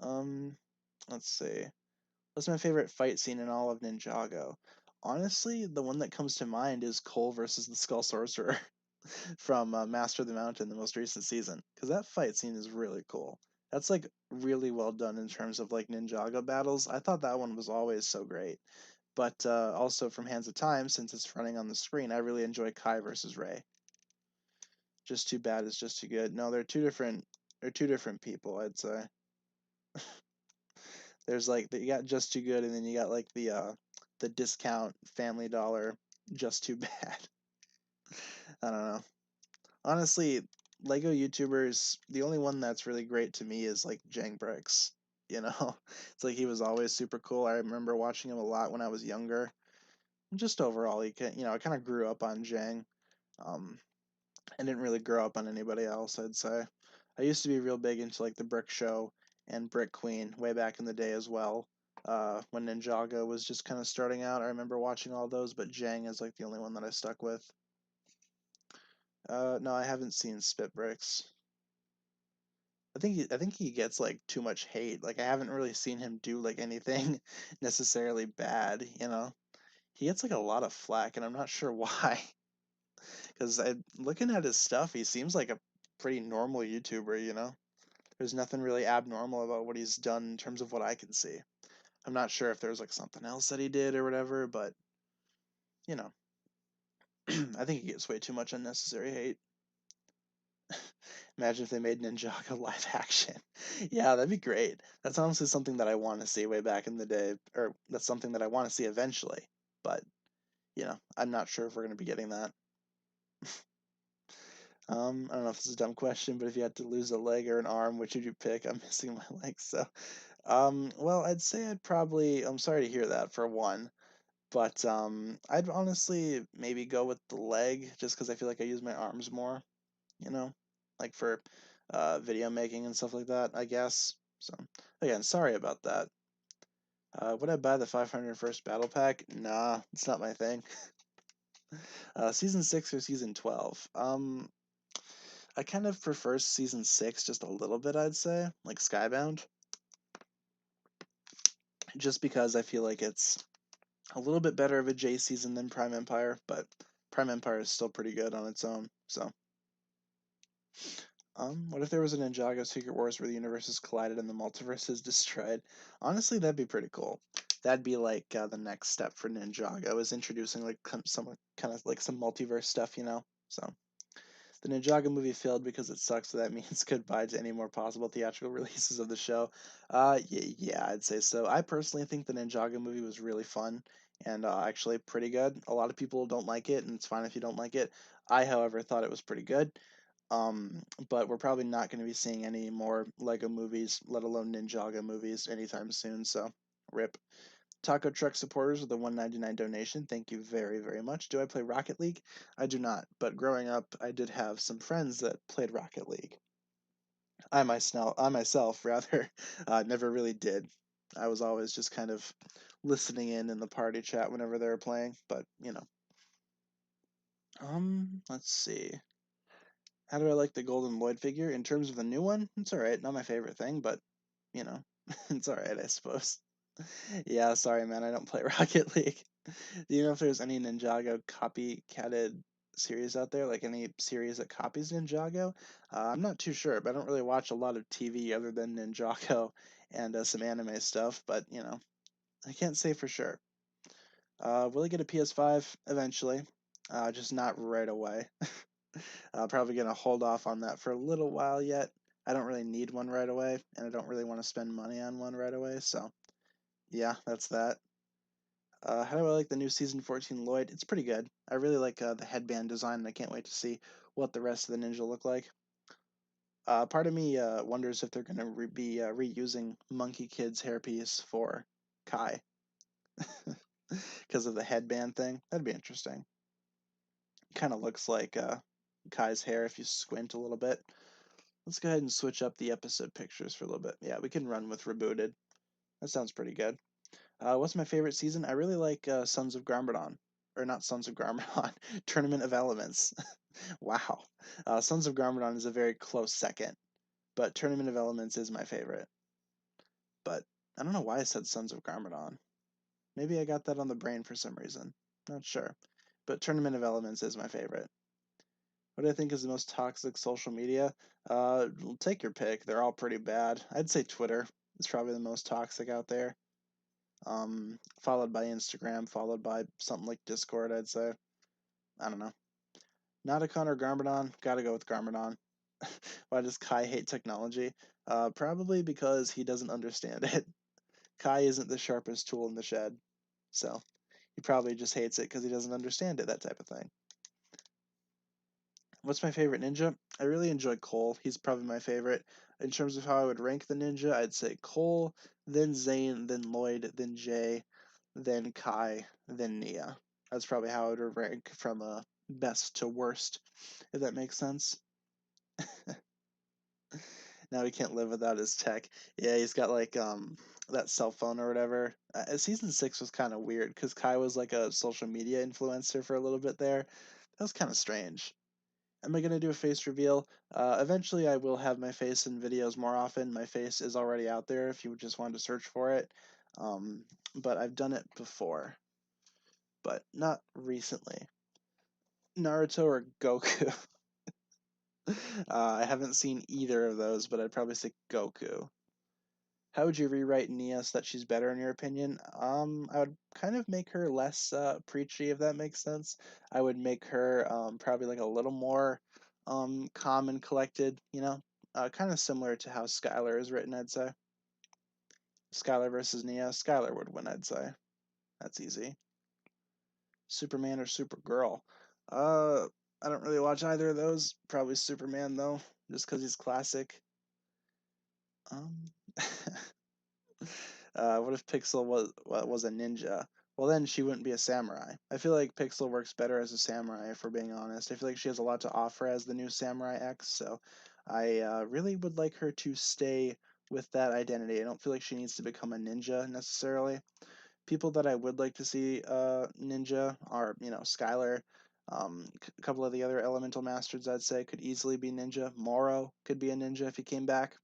Um, let's see. What's my favorite fight scene in all of Ninjago? Honestly, the one that comes to mind is Cole versus the Skull Sorcerer from Master of the Mountain, the most recent season, because that fight scene is really cool. That's like really well done in terms of like Ninjago battles. I thought that one was always so great. But also from Hands of Time, since it's running on the screen, I really enjoy Kai versus Ray. Just Too Bad is Just Too Good. No, they're two different people, I'd say. There's like you got Just Too Good, and then you got like the discount Family Dollar Just Too Bad. I don't know. Honestly, Lego YouTubers, the only one that's really great to me is like Jang Bricks. You know, it's like he was always super cool. I remember watching him a lot when I was younger. Just overall, I kind of grew up on Jang. Um, I didn't really grow up on anybody else, I'd say. I used to be real big into like the Brick Show and Brick Queen way back in the day as well. when Ninjago was just kind of starting out. I remember watching all those, but Jang is like the only one that I stuck with. No, I haven't seen Spit Bricks. I think he gets like too much hate. Like I haven't really seen him do like anything necessarily bad, you know. He gets like a lot of flack, and I'm not sure why. Because looking at his stuff, he seems like a pretty normal YouTuber, you know. There's nothing really abnormal about what he's done in terms of what I can see. I'm not sure if there's like something else that he did or whatever, but you know, I think he gets way too much unnecessary hate. Imagine if they made Ninjago live action. Yeah, that'd be great. That's honestly something that I want to see way back in the day, or that's something that I want to see eventually. But, you know, I'm not sure if we're going to be getting that. I don't know if this is a dumb question, but if you had to lose a leg or an arm, which would you pick? I'm missing my legs, so. Well, I'd say I'm sorry to hear that for one, but I'd honestly maybe go with the leg just because I feel like I use my arms more, you know, like for video making and stuff like that, I guess. So, again, sorry about that. Would I buy the 501st Battle Pack? Nah, it's not my thing. Season 6 or Season 12? I kind of prefer Season 6 just a little bit, I'd say, like Skybound, just because I feel like it's a little bit better of a J season than Prime Empire, but Prime Empire is still pretty good on its own, so. What if there was a Ninjago Secret Wars where the universes collided and the multiverse is destroyed? Honestly, that'd be pretty cool. That'd be like the next step for Ninjago, is introducing like some kind of like some multiverse stuff, you know. So the Ninjago movie failed because it sucks, so that means goodbye to any more possible theatrical releases of the show. Yeah, I'd say so. I personally think the Ninjago movie was really fun and actually pretty good. A lot of people don't like it, and it's fine if you don't like it. I, however, thought it was pretty good. Um, but we're probably not going to be seeing any more Lego movies, let alone Ninjago movies, anytime soon. So, rip. Taco Truck supporters with a 199 donation. Thank you very, very much. Do I play Rocket League? I do not, but growing up, I did have some friends that played Rocket League. I myself rather, never really did. I was always just kind of listening in the party chat whenever they were playing, but you know. Let's see. How do I like the golden Lloyd figure? In terms of the new one, it's alright. Not my favorite thing, but you know, it's alright, I suppose. Yeah, sorry, man. I don't play Rocket League. Do you know if there's any Ninjago copycatted series out there? Like any series that copies Ninjago? I'm not too sure, but I don't really watch a lot of TV other than Ninjago and some anime stuff, but you know, I can't say for sure. Will I get a PS5 eventually? Just not right away. Probably gonna hold off on that for a little while yet. I don't really need one right away, and I don't really want to spend money on one right away, so yeah, that's that. How do I like the new season 14 Lloyd? It's pretty good. I really like the headband design, and I can't wait to see what the rest of the ninja look like. Part of me wonders if they're going to be reusing Monkey Kid's hairpiece for Kai because of the headband thing. That'd be interesting. Kind of looks like Kai's hair if you squint a little bit. Let's go ahead and switch up the episode pictures for a little bit. Yeah, we can run with rebooted. That sounds pretty good. What's my favorite season? I really like Sons of Garmadon. Or not Sons of Garmadon, Tournament of Elements. Wow. Sons of Garmadon is a very close second, but Tournament of Elements is my favorite. But I don't know why I said Sons of Garmadon. Maybe I got that on the brain for some reason. Not sure. But Tournament of Elements is my favorite. What do I think is the most toxic social media? Take your pick. They're all pretty bad. I'd say Twitter is probably the most toxic out there. Followed by Instagram, followed by something like Discord, I'd say. I don't know. Not a Connor Garmadon. Gotta go with Garmadon. Why does Kai hate technology? Probably because he doesn't understand it. Kai isn't the sharpest tool in the shed. So he probably just hates it because he doesn't understand it, that type of thing. What's my favorite ninja? I really enjoy Cole. He's probably my favorite. In terms of how I would rank the ninja, I'd say Cole, then Zane, then Lloyd, then Jay, then Kai, then Nia. That's probably how I would rank from best to worst, if that makes sense. Now he can't live without his tech. Yeah, he's got like that cell phone or whatever. Season 6 was kind of weird because Kai was like a social media influencer for a little bit there. That was kind of strange. Am I going to do a face reveal? Eventually, I will have my face in videos more often. My face is already out there if you just wanted to search for it. But I've done it before, but not recently. Naruto or Goku? I haven't seen either of those, but I'd probably say Goku. How would you rewrite Nia so that she's better in your opinion? I would kind of make her less preachy, if that makes sense. I would make her probably like a little more calm and collected, kind of similar to how Skylar is written, I'd say. Skylar versus Nia, Skylar would win, I'd say. That's easy. Superman or Supergirl? I don't really watch either of those. Probably Superman though, just because he's classic. Um, what if Pixel was a ninja? Well, then she wouldn't be a samurai. I feel like Pixel works better as a samurai, if we're being honest. I feel like she has a lot to offer as the new Samurai X, so I really would like her to stay with that identity. I don't feel like she needs to become a ninja necessarily. People that I would like to see ninja are, Skylar. A couple of the other elemental masters I'd say could easily be ninja. Moro could be a ninja if he came back.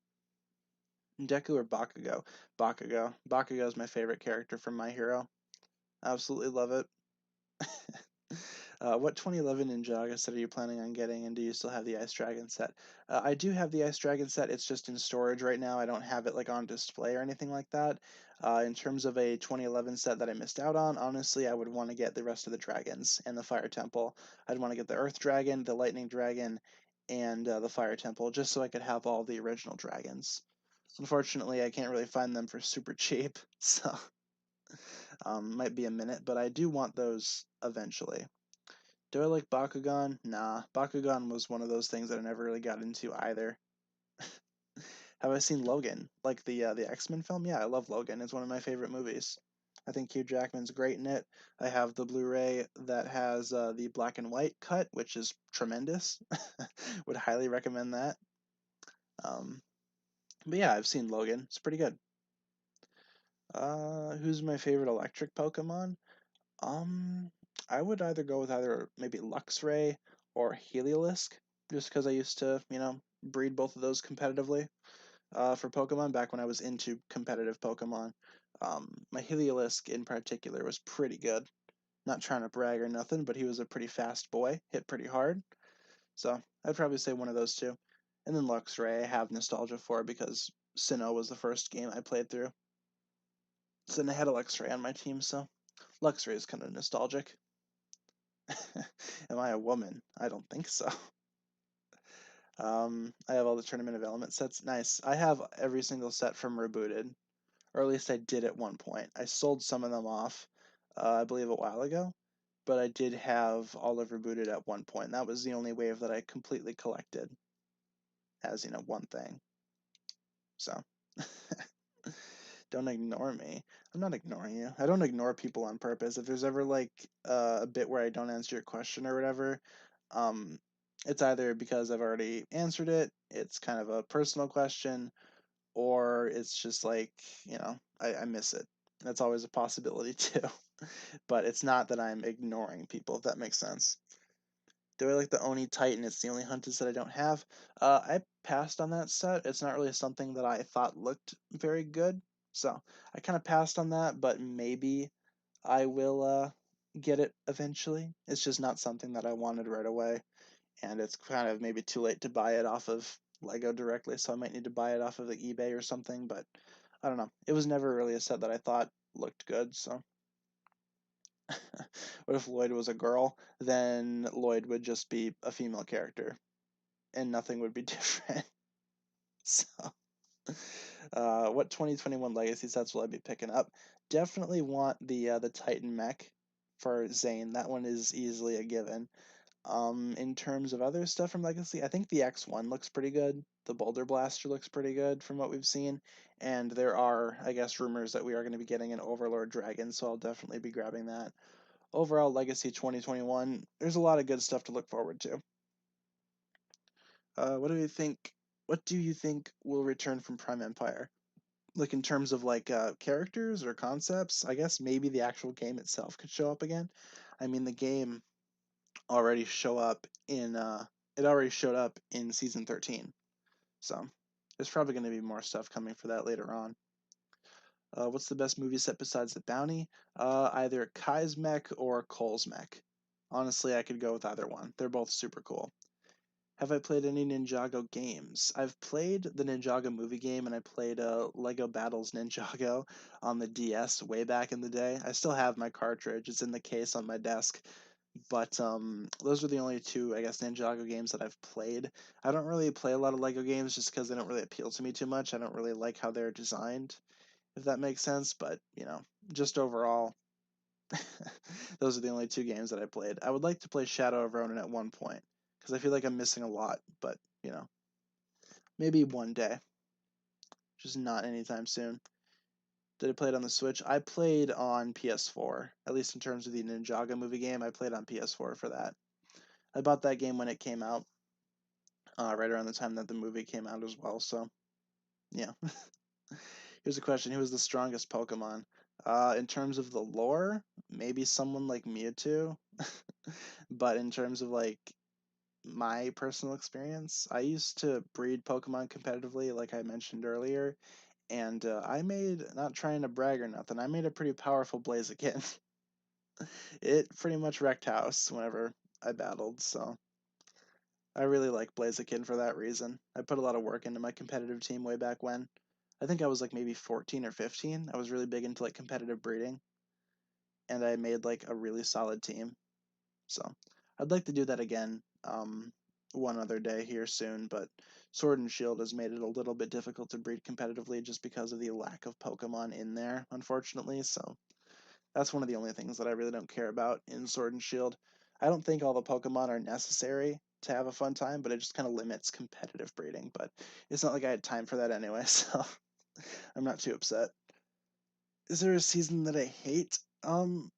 Deku or Bakugo? Bakugo. Bakugo is my favorite character from My Hero. Absolutely love it. What 2011 Ninjago set are you planning on getting, and do you still have the Ice Dragon set? I do have the Ice Dragon set. It's just in storage right now. I don't have it like on display or anything like that. In terms of a 2011 set that I missed out on, honestly, I would want to get the rest of the dragons and the Fire Temple. I'd want to get the Earth Dragon, the Lightning Dragon, and the Fire Temple, just so I could have all the original dragons. Unfortunately, I can't really find them for super cheap, so might be a minute, but I do want those eventually. Do I like Bakugan? Nah, Bakugan was one of those things that I never really got into either. Have I seen Logan? Like the X-Men film? Yeah, I love Logan. It's one of my favorite movies. I think Hugh Jackman's great in it. I have the Blu-ray that has the black and white cut, which is tremendous. Would highly recommend that. Um, but yeah, I've seen Logan. It's pretty good. Who's my favorite electric Pokemon? Um, I would either go with either maybe Luxray or Heliolisk, just because I used to, breed both of those competitively for Pokemon back when I was into competitive Pokemon. My Heliolisk in particular was pretty good. Not trying to brag or nothing, but he was a pretty fast boy, hit pretty hard. So I'd probably say one of those two. And then Luxray, I have nostalgia for because Sinnoh was the first game I played through. So then I had a Luxray on my team, so Luxray is kind of nostalgic. Am I a woman? I don't think so. I have all the Tournament of Element sets. Nice. I have every single set from Rebooted, or at least I did at one point. I sold some of them off, I believe, a while ago, but I did have all of Rebooted at one point. That was the only wave that I completely collected as, one thing. So. Don't ignore me. I'm not ignoring you. I don't ignore people on purpose. If there's ever like a bit where I don't answer your question or whatever, um, it's either because I've already answered it, it's kind of a personal question, or it's just like, I miss it. That's always a possibility too. But it's not that I'm ignoring people, if that makes sense. Do I like the Oni Titan? It's the only hunted set I don't have. I passed on that set. It's not really something that I thought looked very good. So I kind of passed on that, but maybe I will get it eventually. It's just not something that I wanted right away. And it's kind of maybe too late to buy it off of Lego directly. So I might need to buy it off of the eBay or something. But I don't know. It was never really a set that I thought looked good. So. What if Lloyd was a girl? Then Lloyd would just be a female character, and nothing would be different. So, what 2021 Legacy sets will I be picking up? Definitely want the Titan mech for Zane. That one is easily a given. In terms of other stuff from Legacy, I think the X1 looks pretty good. The Boulder Blaster looks pretty good from what we've seen. And there are, I guess, rumors that we are going to be getting an Overlord Dragon, so I'll definitely be grabbing that. Overall, Legacy 2021, there's a lot of good stuff to look forward to. What do you think? What do you think will return from Prime Empire? Like in terms of like characters or concepts, I guess maybe the actual game itself could show up again. I mean, the game already show up in it already showed up in season 13. So there's probably going to be more stuff coming for that later on. What's the best movie set besides The Bounty? Either Kai's mech or Cole's mech. Honestly, I could go with either one. They're both super cool. Have I played any Ninjago games? I've played the Ninjago movie game, and I played Lego Battles Ninjago on the DS way back in the day. I still have my cartridge. It's in the case on my desk. But those are the only two, I guess, Ninjago games that I've played. I don't really play a lot of Lego games just because they don't really appeal to me too much. I don't really like how they're designed, if that makes sense. But, just overall, those are the only two games that I played. I would like to play Shadow of Ronin at one point because I feel like I'm missing a lot, but, maybe one day, just not anytime soon. Did I play it on the Switch? I played on PS4, at least in terms of the Ninjago movie game. I played on PS4 for that. I bought that game when it came out, right around the time that the movie came out as well. So, yeah. Here's a question: who is the strongest Pokemon? In terms of the lore, maybe someone like Mewtwo. But in terms of like my personal experience, I used to breed Pokemon competitively, like I mentioned earlier, and I made, not trying to brag or nothing, I made a pretty powerful Blaziken. It pretty much wrecked house whenever I battled, so I really like Blaziken for that reason. I put a lot of work into my competitive team way back when. I think I was like maybe 14 or 15. I was really big into like competitive breeding, and I made like a really solid team. So I'd like to do that again one other day here soon, but Sword and Shield has made it a little bit difficult to breed competitively just because of the lack of Pokemon in there, unfortunately. So that's one of the only things that I really don't care about in Sword and Shield. I don't think all the Pokemon are necessary to have a fun time, but it just kind of limits competitive breeding. But it's not like I had time for that anyway, so I'm not too upset. Is there a season that I hate?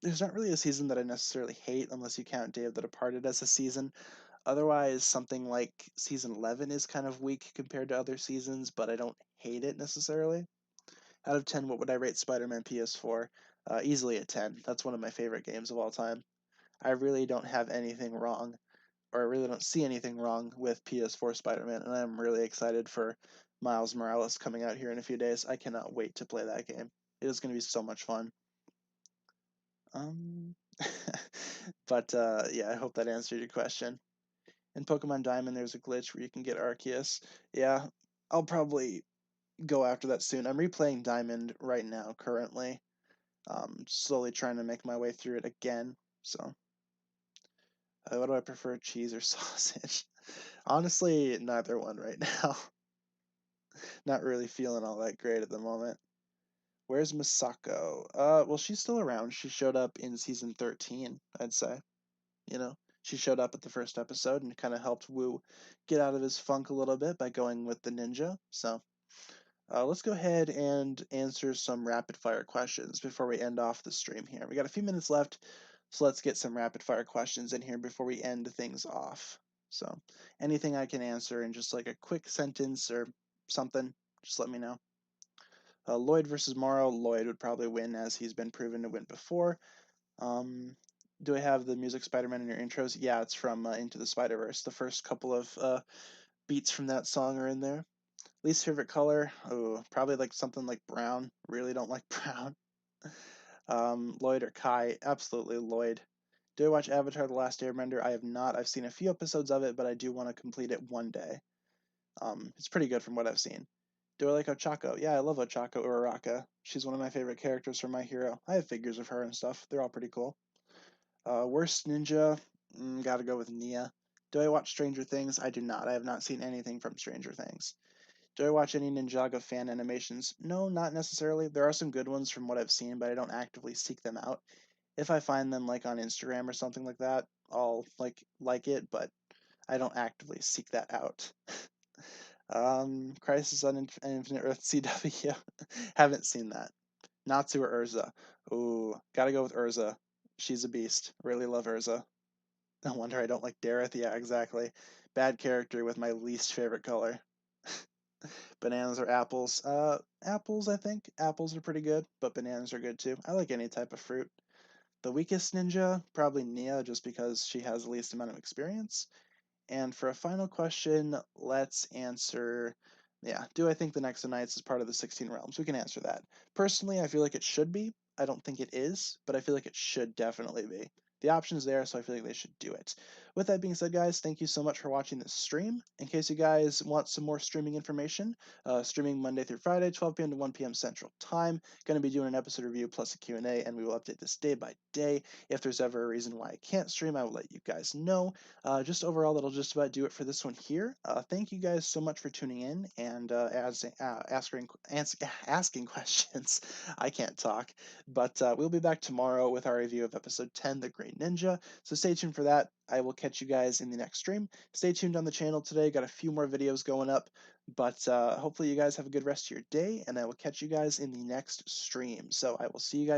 There's not really a season that I necessarily hate unless you count Day of the Departed as a season. Otherwise, something like season 11 is kind of weak compared to other seasons, but I don't hate it necessarily. Out of 10, what would I rate Spider-Man PS4? Easily a 10. That's one of my favorite games of all time. I really don't have anything wrong, or I really don't see anything wrong with PS4 Spider-Man, and I'm really excited for Miles Morales coming out here in a few days. I cannot wait to play that game. It is going to be so much fun. Um, but yeah, I hope that answered your question. In Pokemon Diamond, there's a glitch where you can get Arceus. Yeah, I'll probably go after that soon. I'm replaying Diamond right now, currently. Slowly trying to make my way through it again. So, what do I prefer, cheese or sausage? Honestly, neither one right now. Not really feeling all that great at the moment. Where's Misako? Well, she's still around. She showed up in season 13, I'd say. She showed up at the first episode and kind of helped Wu get out of his funk a little bit by going with the ninja. So let's go ahead and answer some rapid fire questions before we end off the stream here. We got a few minutes left, so let's get some rapid fire questions in here before we end things off. So anything I can answer in just like a quick sentence or something, just let me know. Lloyd versus Morrow. Lloyd would probably win, as he's been proven to win before. Do I have the music Spider-Man in your intros? Yeah, it's from Into the Spider-Verse. The first couple of beats from that song are in there. Least favorite color? Oh, probably like something like brown. Really don't like brown. Lloyd or Kai? Absolutely Lloyd. Do I watch Avatar: The Last Airbender? I have not. I've seen a few episodes of it, but I do want to complete it one day. It's pretty good from what I've seen. Do I like Ochako? Yeah, I love Ochako Uraraka. She's one of my favorite characters from My Hero. I have figures of her and stuff. They're all pretty cool. Worst ninja? Gotta go with Nia. Do I watch Stranger Things? I do not. I have not seen anything from Stranger Things. Do I watch any Ninjago fan animations? No, not necessarily. There are some good ones from what I've seen, but I don't actively seek them out. If I find them like on Instagram or something like that, I'll like it, but I don't actively seek that out. Crisis on Infinite Earth CW. Haven't seen that. Natsu or Urza? Ooh, gotta go with Urza. She's a beast. Really love Urza. No wonder I don't like Dareth. Yeah, exactly. Bad character with my least favorite color. Bananas or apples? Apples, I think. Apples are pretty good, but bananas are good too. I like any type of fruit. The weakest ninja? Probably Nia, just because she has the least amount of experience. And for a final question, let's answer, yeah, do I think the Nexo Knights is part of the 16 Realms? We can answer that. Personally, I feel like it should be. I don't think it is, but I feel like it should definitely be. The option's there, so I feel like they should do it. With that being said, guys, thank you so much for watching this stream. In case you guys want some more streaming information, streaming Monday through Friday, 12 p.m. to 1 p.m. Central Time. Going to be doing an episode review plus a Q&A, and we will update this day by day. If there's ever a reason why I can't stream, I will let you guys know. Just overall, that'll just about do it for this one here. Thank you guys so much for tuning in and asking questions. I can't talk, but we'll be back tomorrow with our review of episode 10, The Great Ninja. So stay tuned for that. I will catch you guys in the next stream. Stay tuned on the channel today. Got a few more videos going up, but hopefully you guys have a good rest of your day, and I will catch you guys in the next stream. So I will see you guys